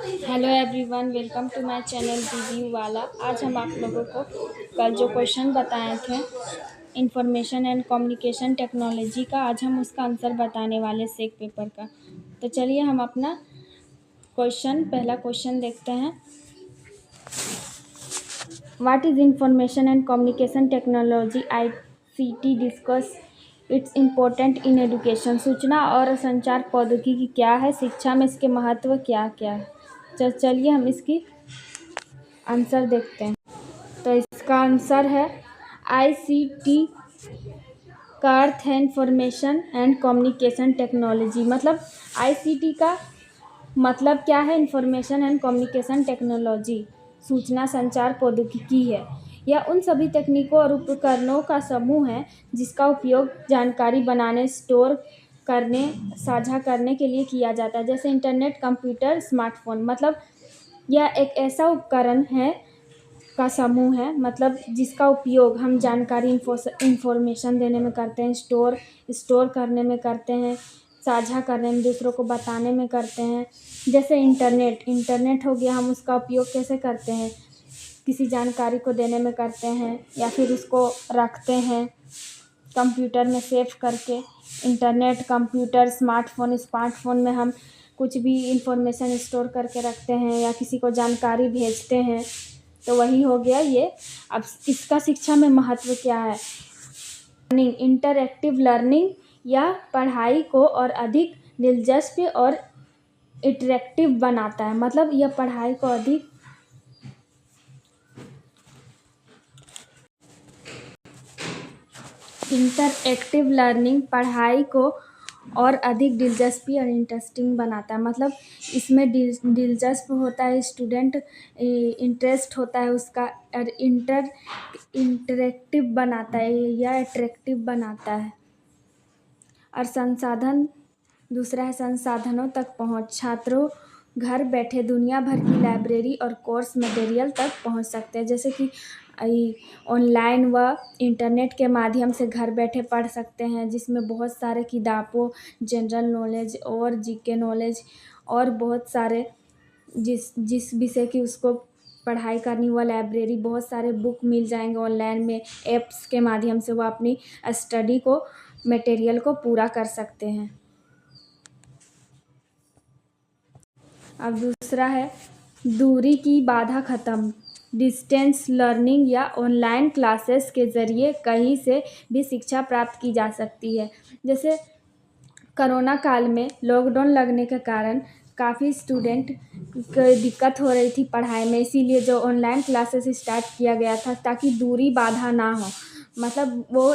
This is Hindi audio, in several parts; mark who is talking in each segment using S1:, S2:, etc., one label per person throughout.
S1: Hello everyone, welcome to my channel review वाला। आज हम आप लोगों को कल जो क्वेश्चन बताए थे इंफॉर्मेशन एंड कम्युनिकेशन टेक्नोलॉजी का, आज हम उसका आंसर बताने वाले सेक पेपर का। तो चलिए हम अपना पहला क्वेश्चन देखते हैं। What is information and communication technology ICT discuss it's important in education. सूचना और संचार प्रौद्योगिकी क्या है, शिक्षा में इसके महत्व क्या क्या है। चलिए हम इसकी आंसर देखते हैं। तो इसका आंसर है ICT का अर्थ है इंफॉर्मेशन एंड कम्युनिकेशन टेक्नोलॉजी। मतलब ICT का मतलब क्या है? इंफॉर्मेशन एंड कम्युनिकेशन टेक्नोलॉजी सूचना संचार प्रौद्योगिकी है। यह उन सभी तकनीकों और उपकरणों का समूह है जिसका उपयोग जानकारी बनाने, स्टोर करने, साझा करने के लिए किया जाता है, जैसे इंटरनेट, कंप्यूटर, स्मार्टफोन। मतलब यह एक ऐसा उपकरण है का समूह है, मतलब जिसका उपयोग हम जानकारी इंफॉर्मेशन देने में करते हैं, स्टोर करने में करते हैं, साझा करने में, दूसरों को बताने में करते हैं। जैसे इंटरनेट हो गया, हम उसका उपयोग कैसे करते हैं? किसी जानकारी को देने में करते हैं या फिर उसको रखते हैं कंप्यूटर में सेव करके। इंटरनेट, कंप्यूटर, स्मार्टफोन में हम कुछ भी इंफॉर्मेशन स्टोर करके रखते हैं या किसी को जानकारी भेजते हैं, तो वही हो गया ये। अब इसका शिक्षा में महत्व क्या है? इंटरएक्टिव लर्निंग या पढ़ाई को और अधिक दिलचस्प और इंटरैक्टिव बनाता है। मतलब यह पढ़ाई को अधिक इंटरएक्टिव लर्निंग पढ़ाई को और अधिक दिलचस्पी और इंटरेस्टिंग बनाता है। मतलब इसमें दिलचस्प होता है, स्टूडेंट इंटरेस्ट होता है उसका, और इंटरेक्टिव बनाता है या अट्रैक्टिव बनाता है। और दूसरा है संसाधनों तक पहुंच। छात्रों घर बैठे दुनिया भर की लाइब्रेरी और कोर्स मटेरियल तक पहुंच सकते हैं, जैसे कि ऑनलाइन व इंटरनेट के माध्यम से घर बैठे पढ़ सकते हैं, जिसमें बहुत सारे किताबों, जनरल नॉलेज और GK नॉलेज और बहुत सारे जिस विषय की उसको पढ़ाई करनी, हुआ लाइब्रेरी, बहुत सारे बुक मिल जाएंगे ऑनलाइन में। ऐप्स के माध्यम से वो अपनी स्टडी को, मटेरियल को पूरा कर सकते हैं। अब दूसरा है दूरी की बाधा खत्म। डिस्टेंस लर्निंग या ऑनलाइन क्लासेस के ज़रिए कहीं से भी शिक्षा प्राप्त की जा सकती है। जैसे कोरोना काल में लॉकडाउन लगने के कारण काफ़ी स्टूडेंट को दिक्कत हो रही थी पढ़ाई में, इसीलिए जो ऑनलाइन क्लासेस स्टार्ट किया गया था ताकि दूरी बाधा ना हो। मतलब वो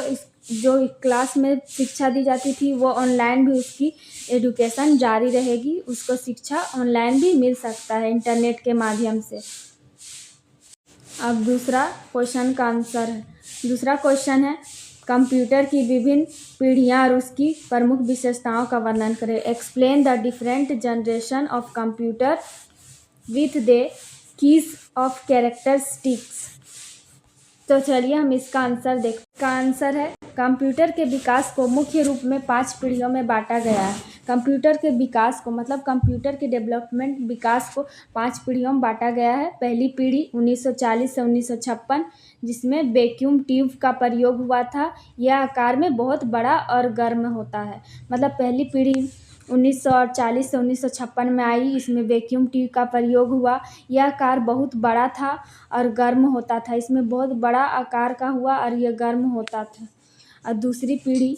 S1: जो क्लास में शिक्षा दी जाती थी वो ऑनलाइन भी उसकी एजुकेशन जारी रहेगी, उसको शिक्षा ऑनलाइन भी मिल सकता है इंटरनेट के माध्यम से। अब दूसरा क्वेश्चन का आंसर है, दूसरा क्वेश्चन है कंप्यूटर की विभिन्न पीढ़ियाँ और उसकी प्रमुख विशेषताओं का वर्णन करें। Explain the different generation of computer with the keys of characteristics. तो चलिए हम इसका आंसर देखते हैं। इसका आंसर है कंप्यूटर के विकास को मुख्य रूप में 5 पीढ़ियों में बांटा गया है। कंप्यूटर के विकास को, मतलब कंप्यूटर के डेवलपमेंट विकास को 5 पीढ़ियों में बांटा गया है। पहली पीढ़ी 1940 से 1956, जिसमें वैक्यूम ट्यूब का प्रयोग हुआ था। यह आकार में बहुत बड़ा और गर्म होता है। मतलब पहली पीढ़ी 1940 से 1956 में आई, इसमें वैक्यूम ट्यूब का प्रयोग हुआ। यह आकार बहुत बड़ा था और गर्म होता था। इसमें बहुत बड़ा आकार का हुआ और यह गर्म होता था। और दूसरी पीढ़ी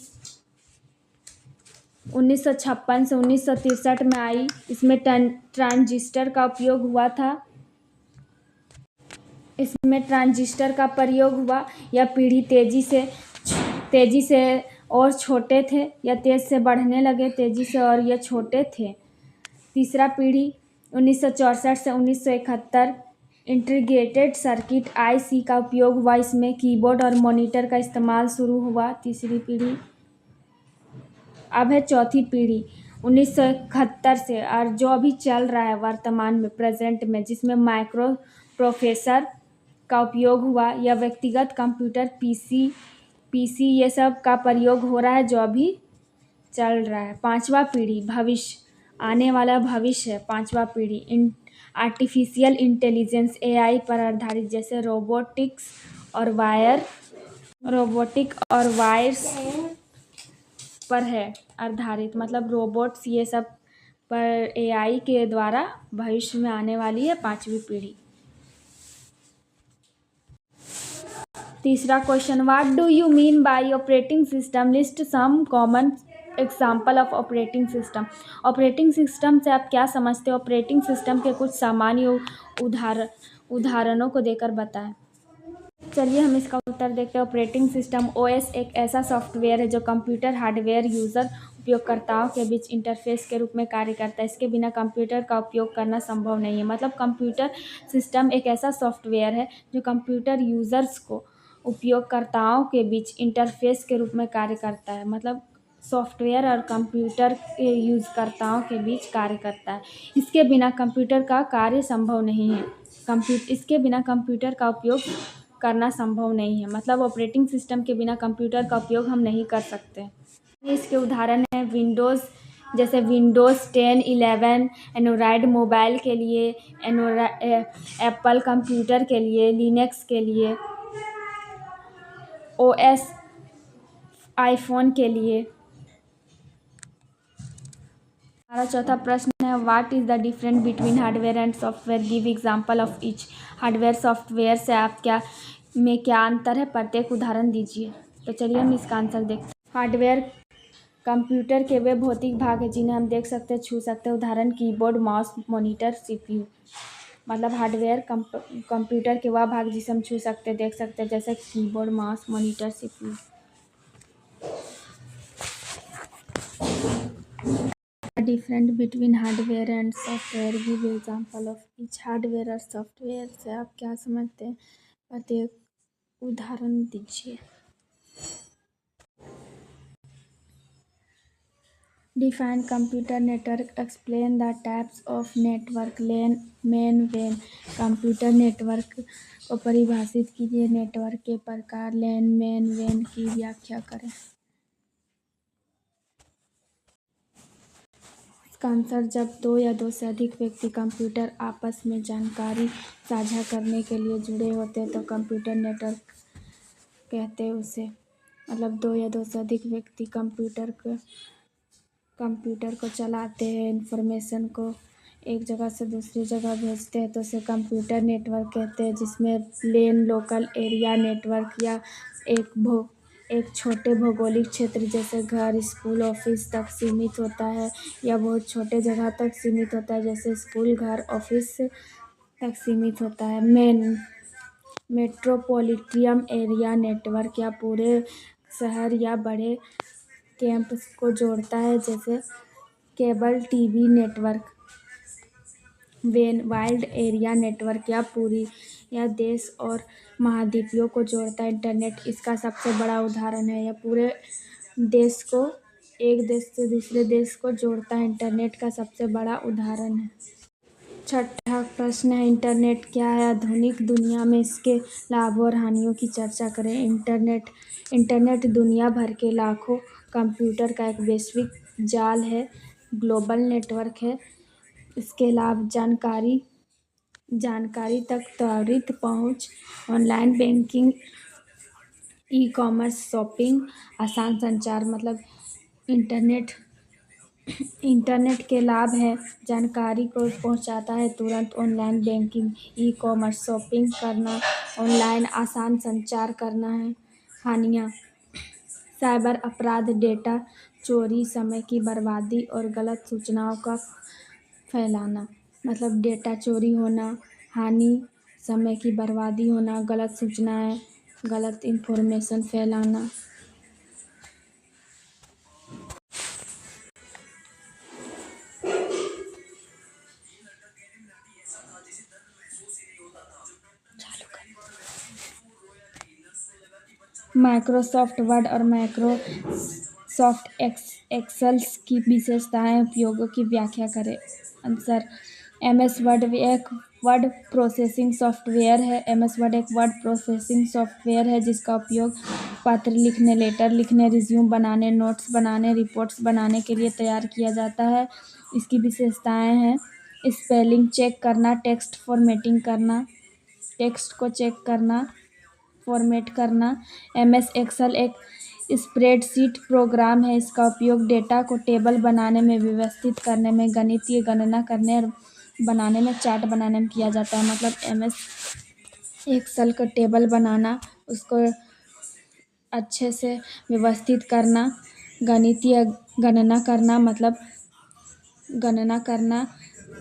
S1: 1956 से 1963 में आई, इसमें ट्रांजिस्टर का उपयोग हुआ था। इसमें ट्रांजिस्टर का प्रयोग हुआ। यह पीढ़ी तेजी से और छोटे थे, या तेज से बढ़ने लगे तेजी से, और यह छोटे थे। तीसरा पीढ़ी 1964 से 1971, इंटीग्रेटेड सर्किट IC का उपयोग हुआ। इसमें कीबोर्ड और मॉनिटर का इस्तेमाल शुरू हुआ। तीसरी पीढ़ी अब है चौथी पीढ़ी 1971 से, और जो अभी चल रहा है वर्तमान में, प्रेजेंट में, जिसमें माइक्रो प्रोसेसर का उपयोग हुआ, या व्यक्तिगत कंप्यूटर PC ये सब का प्रयोग हो रहा है, जो अभी चल रहा है। पांचवा पीढ़ी भविष्य, आने वाला भविष्य है। पांचवा पीढ़ी आर्टिफिशियल इंटेलिजेंस एआई पर आधारित, जैसे रोबोटिक और वायर्स पर है आधारित, मतलब रोबोट्स ये सब पर एआई के द्वारा भविष्य में आने वाली है 5वीं पीढ़ी। तीसरा question, what do you mean by operating system, list some common example of operating system. Operating system से आप क्या समझते हो? ऑपरेटिंग सिस्टम के कुछ सामान्य उदाहरणों को देकर बताएं। चलिए हम इसका उत्तर देखते हैं। ऑपरेटिंग सिस्टम ओएस एक ऐसा सॉफ्टवेयर है जो कंप्यूटर हार्डवेयर यूजर उपयोगकर्ताओं के बीच इंटरफेस के रूप में कार्य करता है। इसके बिना कंप्यूटर का उपयोग करना संभव नहीं है। मतलब कंप्यूटर सिस्टम एक ऐसा सॉफ्टवेयर है जो कंप्यूटर यूजर्स को उपयोगकर्ताओं के बीच इंटरफेस के रूप में कार्य करता है। मतलब सॉफ्टवेयर और कंप्यूटर के यूजकर्ताओं के बीच कार्य करता है। इसके बिना कंप्यूटर का कार्य संभव नहीं है। इसके बिना कंप्यूटर का उपयोग करना संभव नहीं है। मतलब ऑपरेटिंग सिस्टम के बिना कंप्यूटर का उपयोग हम नहीं कर सकते। इसके उदाहरण हैं विंडोज़, जैसे विंडोज़ 10, 11, एंड्रॉयड मोबाइल के लिए, एप्पल कंप्यूटर के लिए, लिनक्स के लिए, ओएस आईफोन के लिए। हमारा चौथा प्रश्न है, what is the difference between hardware and software, give example of each. Hardware software से आप क्या अंतर है, प्रत्येक उदाहरण दीजिए। तो चलिए हम इसका आंसर देखते हैं। हार्डवेयर कंप्यूटर के वे भौतिक भाग हैं जिन्हें हम देख सकते हैं, छू सकते हैं। उदाहरण कीबोर्ड, माउस, मॉनिटर, सीपीयू। मतलब हार्डवेयर कंप्यूटर के वह भाग जिसे हम छू सकते हैं, देख सकते हैं, जैसे keyboard, mouse, monitor, CPU. Different between hardware and software, give example of each. Hardware और सॉफ्टवेयर से आप क्या समझते हैं, प्रत्येक उदाहरण दीजिए। Define computer network, explain the types of network, main vein. Computer network को परिभाषित कीजिए। नेटवर्क के प्रकार, लेन, मेन, वेन की व्याख्या करें। इसका आंसर, जब दो या दो से अधिक व्यक्ति कंप्यूटर आपस में जानकारी साझा करने के लिए जुड़े होते हैं तो कंप्यूटर नेटवर्क कहते हैं उसे। मतलब दो या दो से अधिक व्यक्ति कंप्यूटर को चलाते हैं, इंफॉर्मेशन को एक जगह से दूसरी जगह भेजते हैं तो उसे कंप्यूटर नेटवर्क कहते हैं, जिसमें लेन, लोकल एरिया नेटवर्क या एक छोटे भौगोलिक क्षेत्र जैसे घर, स्कूल, ऑफिस तक सीमित होता है, या बहुत छोटे जगह तक सीमित होता है जैसे स्कूल, घर, ऑफिस तक सीमित होता है। मेट्रोपॉलिटन एरिया नेटवर्क या पूरे शहर या बड़े कैंपस को जोड़ता है, जैसे cable TV network. Wild area network या देश और महाद्वीपों को जोड़ता है। इंटरनेट इसका सबसे बड़ा उदाहरण है। यह पूरे देश को एक देश से दूसरे देश को जोड़ता है। इंटरनेट का सबसे बड़ा उदाहरण है। छठा प्रश्न है, इंटरनेट क्या है? आधुनिक दुनिया में इसके लाभों और हानियों की चर्चा करें। इंटरनेट दुनिया भर के लाखों कंप्यूटर का एक वैश्विक जाल है, ग्लोबल नेटवर्क है। इसके लाभ, जानकारी तक त्वरित पहुंच, online banking, e commerce, shopping, आसान संचार। मतलब इंटरनेट के लाभ है, जानकारी को पहुंचाता है तुरंत, online banking, e commerce, shopping करना, ऑनलाइन आसान संचार करना है। हानियाँ, साइबर अपराध, डेटा चोरी, समय की बर्बादी और गलत सूचनाओं का फैलाना। मतलब डेटा चोरी होना, हानि, समय की बर्बादी होना, गलत सूचनाएं, गलत इन्फॉर्मेशन फैलाना। माइक्रोसॉफ्ट वर्ड और माइक्रोसॉफ्ट एक्सेल की विशेषताएं, उपयोगों की व्याख्या करें। आंसर, एमएस वर्ड एक वर्ड प्रोसेसिंग सॉफ्टवेयर है। एमएस वर्ड एक वर्ड प्रोसेसिंग सॉफ्टवेयर है जिसका उपयोग पत्र लिखने, लेटर लिखने, रिज्यूम बनाने, नोट्स बनाने, रिपोर्ट्स बनाने के लिए तैयार किया जाता है। इसकी विशेषताएं हैं, स्पेलिंग चेक करना, टेक्स्ट फॉर्मेटिंग करना, टेक्स्ट को चेक करना, फॉर्मेट करना। एमएस एक्सेल एक स्प्रेडशीट प्रोग्राम है। इसका उपयोग डेटा को टेबल बनाने में, व्यवस्थित करने में, गणितीय गणना करने और बनाने में, चार्ट बनाने में किया जाता है। मतलब एमएस एक्सेल का टेबल बनाना, उसको अच्छे से व्यवस्थित करना, गणितीय गणना करना, मतलब गणना करना,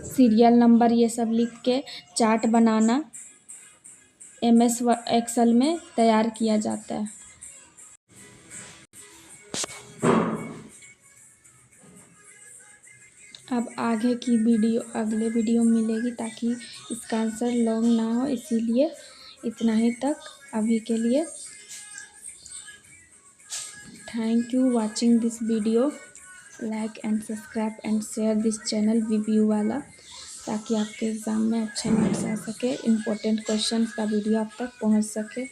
S1: सीरियल नंबर ये सब लिख के चार्ट बनाना एमएस एक्सेल में तैयार किया जाता है। अब आगे की वीडियो अगले वीडियो में मिलेगी, ताकि इसका आंसर लॉन्ग ना हो, इसीलिए इतना ही तक अभी के लिए। Thank you watching this video. Like and subscribe and share this channel review वाला, ताकि आपके एग्ज़ाम में अच्छे मार्क्स आ सके, इम्पोर्टेंट क्वेश्चन का वीडियो आप तक पहुंच सके।